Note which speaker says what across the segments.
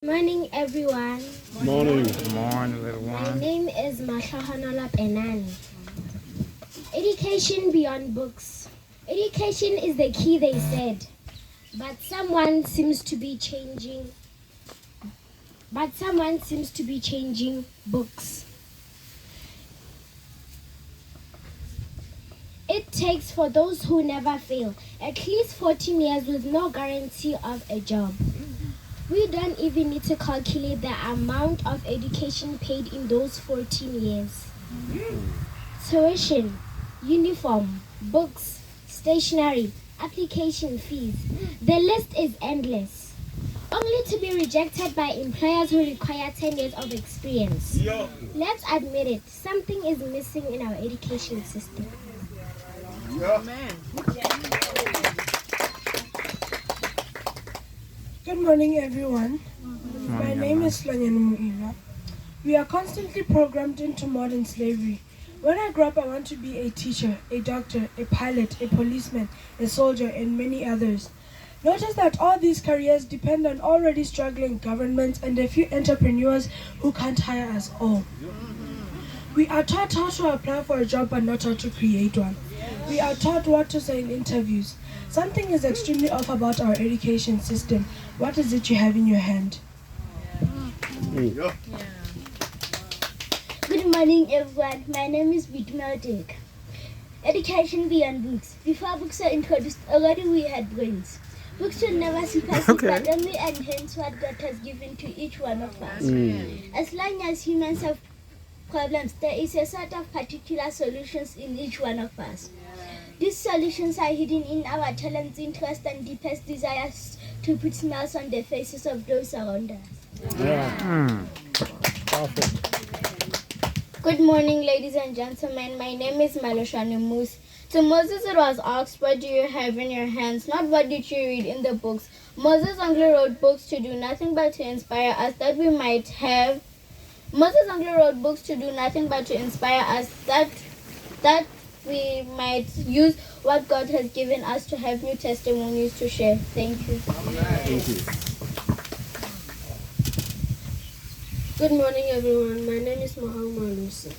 Speaker 1: Morning, everyone.
Speaker 2: Morning.
Speaker 3: Good morning, little
Speaker 1: My
Speaker 3: one.
Speaker 1: name is Mahlohonolo Penani. Education beyond books. Education is the key, they said. But someone seems to be changing books. It takes, for those who never fail, at least 14 years with no guarantee of a job. We don't even need to calculate the amount of education paid in those 14 years. Tuition, uniform, books, stationery, application fees. The list is endless. Only to be rejected by employers who require 10 years of experience. Let's admit it, something is missing in our education system.
Speaker 4: Good morning, everyone. My name is Beaver. We are constantly programmed into modern slavery. When I grow up, I want to be a teacher, a doctor, a pilot, a policeman, a soldier, and many others. Notice that all these careers depend on already struggling governments and a few entrepreneurs who can't hire us all. We are taught how to apply for a job but not how to create one. We are taught what to say in interviews. Something is extremely off about our education system. What is it you have in your hand?
Speaker 1: Good morning, everyone. My name is Beaver. Education beyond books. Before books were introduced, already we had brains. Books should never surpass it, but only enhance what God has given to each one of us. As long as humans have problems, there is a sort of particular solutions in each one of us. These solutions are hidden in our talents, interests, and deepest desires to put smiles on the faces of those around us. Good morning, ladies and gentlemen. My name is Maloshane Moose. To Moses it was asked, what do you have in your hands? Not what did you read in the books. Moses only wrote books to do nothing but to inspire us that we might have. Moses only wrote books to do nothing but to inspire us that we might use what God has given us to have new testimonies to share. Thank you.
Speaker 2: Thank you.
Speaker 5: Good morning, everyone. My name is Muhammad Lucy.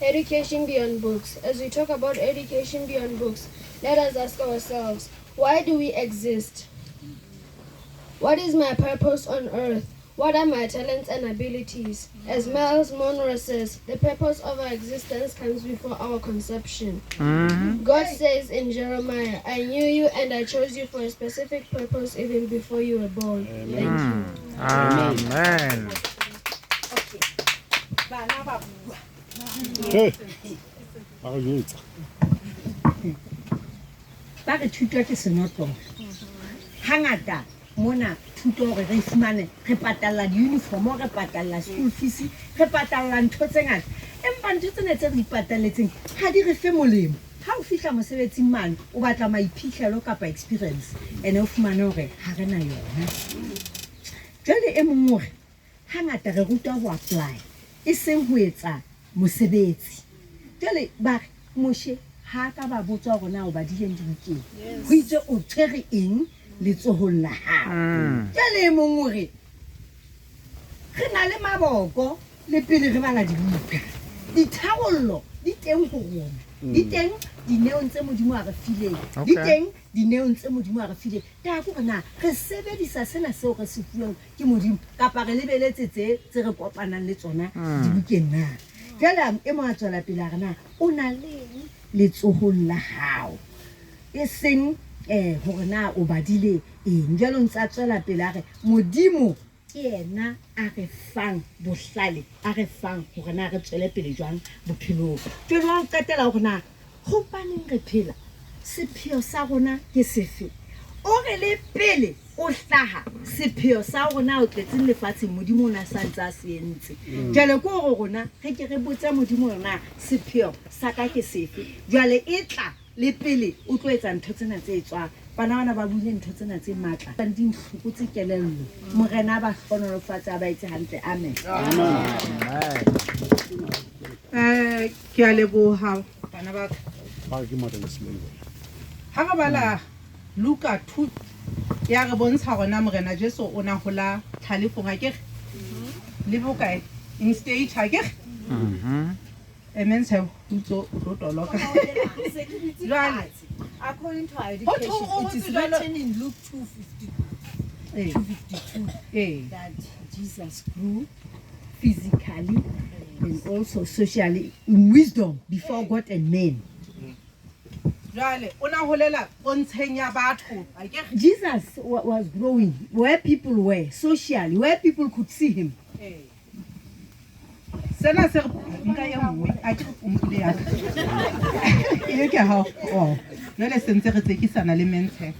Speaker 5: Education beyond books. As we talk about education beyond books, let us ask ourselves, why do we exist? What is my purpose on earth? What are my talents and abilities? As Miles Monroe says, the purpose of our existence comes before our conception. God says in Jeremiah, I knew you and I chose you for a specific purpose even before you were born. Thank you.
Speaker 3: Amen.
Speaker 2: Hey. Arrête.
Speaker 6: Ba re thuto ke senotlolo hangata mona thuto re fumane re patalla di-uniform re patalla school fees re patalla ntho tse ngata empa ntho tsena tse re ipatalletseng ha di re fe molemo ha o fihla mosebetsing mane o batla maiphihlelo kapa experience ene o fumane hore ha re na yona jwale e mong hore hangata re ruta ho apply e seng ho etsa mosebetsi jwale ba moshe ha ka ba botsa hore na o ba dileng dibukeng ho itse o tshwere eng letsohong la hao jwale e mong hore re na le maboko le pele re bala dibuka ditharollo di teng ho rona di teng dineong tse modimo a re fileng di teng dineong tse modimo a re fileng ta go rena re sebedisa sena seo re se fuweng ke modimo kapa re lebeletse tse re kopanang le tsona dibukeng na jwale e mo a tswela pele a rena o na le letsohong la hao e seng hore na o badile eng jalo ntse tswela pele a re modimo ke yena a re fang bohlale a re fang hore na re tswele pele jwang bophelong jwale wa qetela hore na hobaneng re phela sepheo sa rona ke sefe o re le pele o hlaha sepheo sa rona o tletseng lefatsheng modimo o na sa ntse a se entse jwale ko hore rona re ke re botse modimo rona sepheo sa ka ke sefe jwale e tla le pele o tlo etsa ntho tsena tse tswang bana ba buile ntho tsena tse matla ba di nhloko tse kelello morena ba hlonolofatsa ba etse hantle amen
Speaker 7: ke a leboha bana ba
Speaker 2: Ba ke motho le selemo.
Speaker 7: ha ga bala Luka 2 ya re bontsha gona morena Jesu o na hola tlhalefong a ke le bokae in state a ke amen se utso o toloka
Speaker 6: According to our education, it is written in Luke 2:52 that Jesus grew physically and also socially in wisdom before God and men.
Speaker 7: jale o na holela bontsheng ya batho a ke
Speaker 6: Jesus was growing where people were, socially, where people could see him.
Speaker 7: sena se nka ye nngwe a ke umpile ya e ke ha jale sentse re tsekisana le mense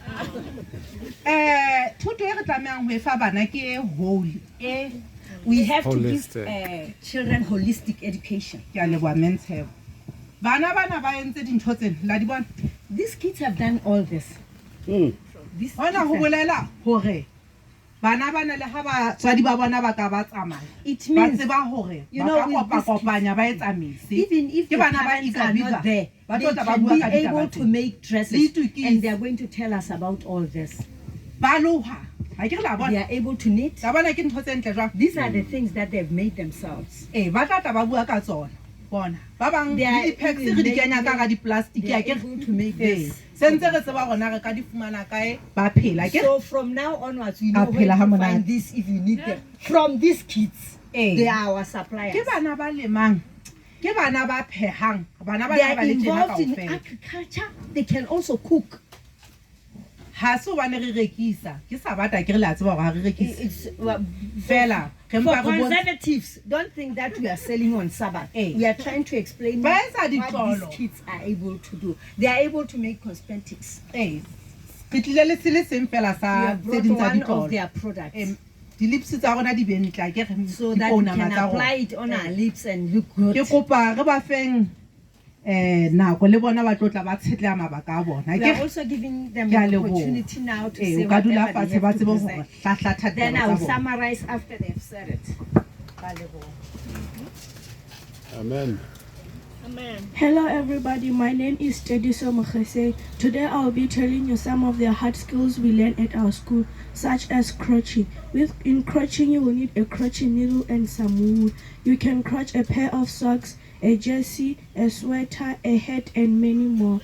Speaker 7: thuto e re tlameang ho e fa bana ke whole
Speaker 6: We have to give
Speaker 3: Holistic.
Speaker 6: children holistic education.
Speaker 7: ke a leboa mense bana ba entse dintho tsena la di bona
Speaker 6: These kids have done all this. This
Speaker 7: hona ho bolela hore bana le ha batswadi ba bona ba ka ba tsamaya
Speaker 6: it
Speaker 7: ba
Speaker 6: means
Speaker 7: tseba hore
Speaker 6: you
Speaker 7: ba
Speaker 6: know,
Speaker 7: ka
Speaker 6: with this
Speaker 7: kopanya ba etsamisi
Speaker 6: even if
Speaker 7: ke
Speaker 6: the
Speaker 7: bana ba
Speaker 6: parents are
Speaker 7: Beaver,
Speaker 6: not there,
Speaker 7: ba
Speaker 6: they
Speaker 7: tlo tla ba
Speaker 6: can
Speaker 7: bua
Speaker 6: be
Speaker 7: ka ditaba
Speaker 6: able to
Speaker 7: tsena.
Speaker 6: make dresses,
Speaker 7: Ditukisi.
Speaker 6: and they are going to tell us about all this.
Speaker 7: ba loha ha ke re la
Speaker 6: They
Speaker 7: bona
Speaker 6: are able to knit.
Speaker 7: ka bona ke ntho tse ntle jwang
Speaker 6: These are the things that they've made themselves.
Speaker 7: ba tla tla ba bua ka tsona bona ba bang
Speaker 6: They are
Speaker 7: di packs
Speaker 6: even
Speaker 7: re di
Speaker 6: make-
Speaker 7: kenya ka ga di plastic
Speaker 6: They
Speaker 7: ya
Speaker 6: are
Speaker 7: ke
Speaker 6: able to make
Speaker 7: eh
Speaker 6: this.
Speaker 7: sentse re tseba gona re ka di fumana kae ba phela ke
Speaker 6: So from now onwards, we
Speaker 7: A
Speaker 6: know where
Speaker 7: phela ha
Speaker 6: to
Speaker 7: monate.
Speaker 6: find this if you need them. From these kids, they are our suppliers.
Speaker 7: ke bana ba lemang ke bana ba phehang bana ba
Speaker 6: They
Speaker 7: le
Speaker 6: are
Speaker 7: ba le tjena
Speaker 6: involved in
Speaker 7: kaofela
Speaker 6: agriculture. They can also cook.
Speaker 7: ha se bane re rekisa ke sa bata ke re la tseba gore ha re rekisa
Speaker 6: It's
Speaker 7: fela re
Speaker 6: for
Speaker 7: mpa re bontsha
Speaker 6: conservatives. Don't think that we are selling on Sabbath.
Speaker 7: Eh.
Speaker 6: We are trying to explain
Speaker 7: Ba
Speaker 6: what
Speaker 7: etsa
Speaker 6: these
Speaker 7: ditlolo.
Speaker 6: kids are able to do. They are able to make cosmetics.
Speaker 7: re tlile le se le seng fela
Speaker 6: We
Speaker 7: sa
Speaker 6: have
Speaker 7: tse
Speaker 6: brought
Speaker 7: ding tsa
Speaker 6: one of
Speaker 7: ditlolo
Speaker 6: their products
Speaker 7: di-lips tsa rona di bentle a ke re
Speaker 6: so that we
Speaker 7: dipounama
Speaker 6: can
Speaker 7: tsa
Speaker 6: apply
Speaker 7: rona
Speaker 6: it on our lips and look good.
Speaker 7: ke kopa re ba feng nako le bona ba tlotla ba tshetleha mabaka a bona
Speaker 6: We are
Speaker 7: ke
Speaker 6: also giving them
Speaker 7: Ke a
Speaker 6: an
Speaker 7: leboha.
Speaker 6: opportunity now to say
Speaker 7: o ka dula
Speaker 6: whatever
Speaker 7: fatshe
Speaker 6: they
Speaker 7: ba
Speaker 6: have to
Speaker 7: tsebe gore
Speaker 6: present.
Speaker 7: hlahlatha
Speaker 6: Then
Speaker 7: taba
Speaker 6: I will
Speaker 7: tsa bona
Speaker 6: summarize after they've said it. Ka leboha.
Speaker 2: Amen.
Speaker 4: Hello everybody, my name is Tediso Mokhese. Today I'll be telling you some of the hard skills we learn at our school, such as crochet. In crochet you will need a crochet needle and some wool. You can crochet a pair of socks, a jersey, a sweater, a hat and many more.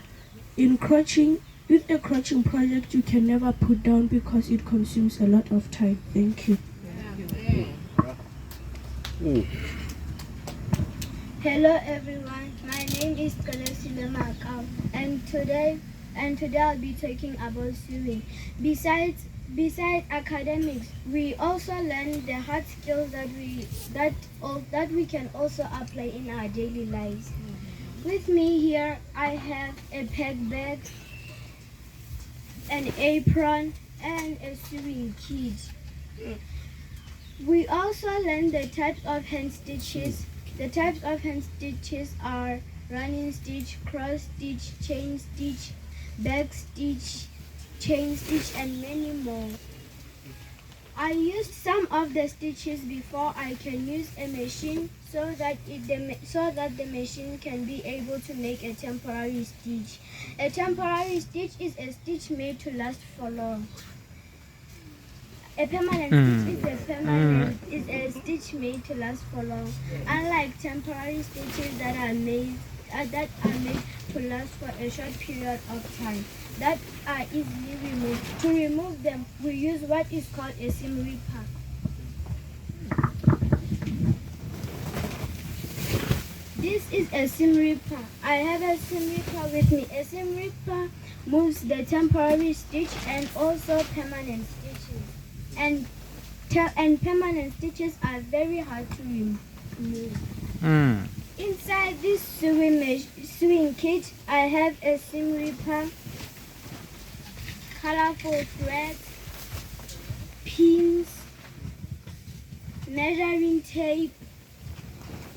Speaker 4: In crochet, with a crochet project you can never put down because it consumes a lot of time. Thank you.
Speaker 1: Hello everyone, my name is Kalesile Makau and today I'll be talking about swimming. Besides academics, we also learn the hard skills that we can also apply in our daily lives. With me here I have a pack bag, an apron and a sewing kit. We also learn the types of hand stitches. The types of hand stitches are running stitch, cross stitch, chain stitch, back stitch, chain stitch, and many more. I used some of the stitches before I can use a machine so that the machine can be able to make a temporary stitch. A temporary stitch is a stitch made to last for long. A permanent stitch is a stitch made to last for long. Unlike temporary stitches that are made to last for a short period of time, that are easily removed. To remove them, we use what is called a seam ripper. This is a seam ripper. I have a seam ripper with me. A seam ripper moves the temporary stitch and also permanent stitches. And permanent stitches are very hard to remove. Inside this sewing kit, I have a seam ripper, colorful threads, pins, measuring tape,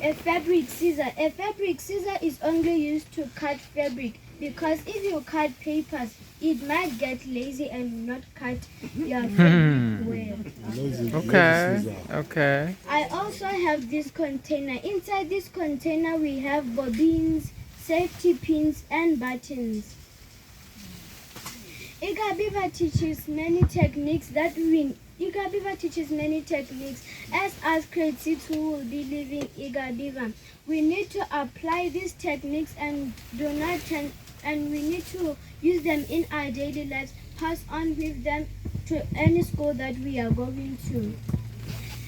Speaker 1: a fabric scissor. A fabric scissor is only used to cut fabric because if you cut papers, it might get lazy and not cut your fabric well.
Speaker 3: Okay.
Speaker 1: I also have this container. Inside this container we have bobbins, safety pins and buttons. Beaver teaches many techniques as grade 6 who will be leaving Beaver. We need to apply these techniques and we need to use them in our daily lives, pass on with them to any school that we are going to.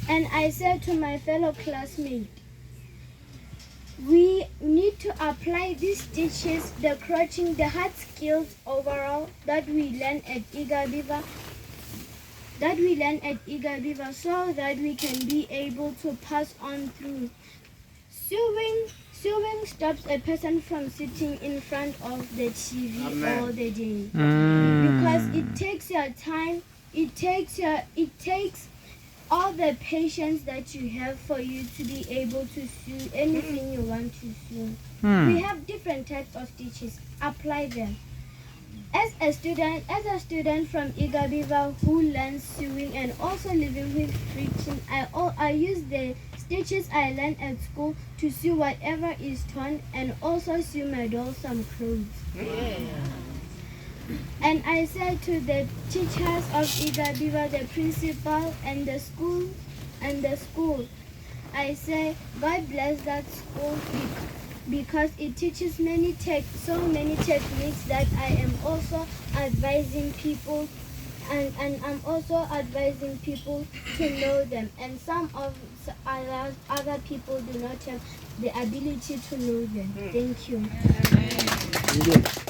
Speaker 1: And I said to my fellow classmates, we need to apply these teachings, the crouching, the hard skills overall that we learn at Beaver, so that we can be able to pass on through. Sewing stops a person from sitting in front of the TV all the day. Because it takes your time, it takes all the patience that you have for you to be able to sew anything you want to sew. We have different types of teachers. Apply them. As a student from Beaver who learns sewing and also living with friction, I use the stitches I learned at school to sew whatever is torn and also sew my doll some clothes. And I said to the teachers of Beaver, the principal and the school, I say, God bless that school because it teaches so many techniques that I am also advising people and I'm also advising people to know them. And some of other people do not have the ability to know them. Thank you.
Speaker 2: Thank you.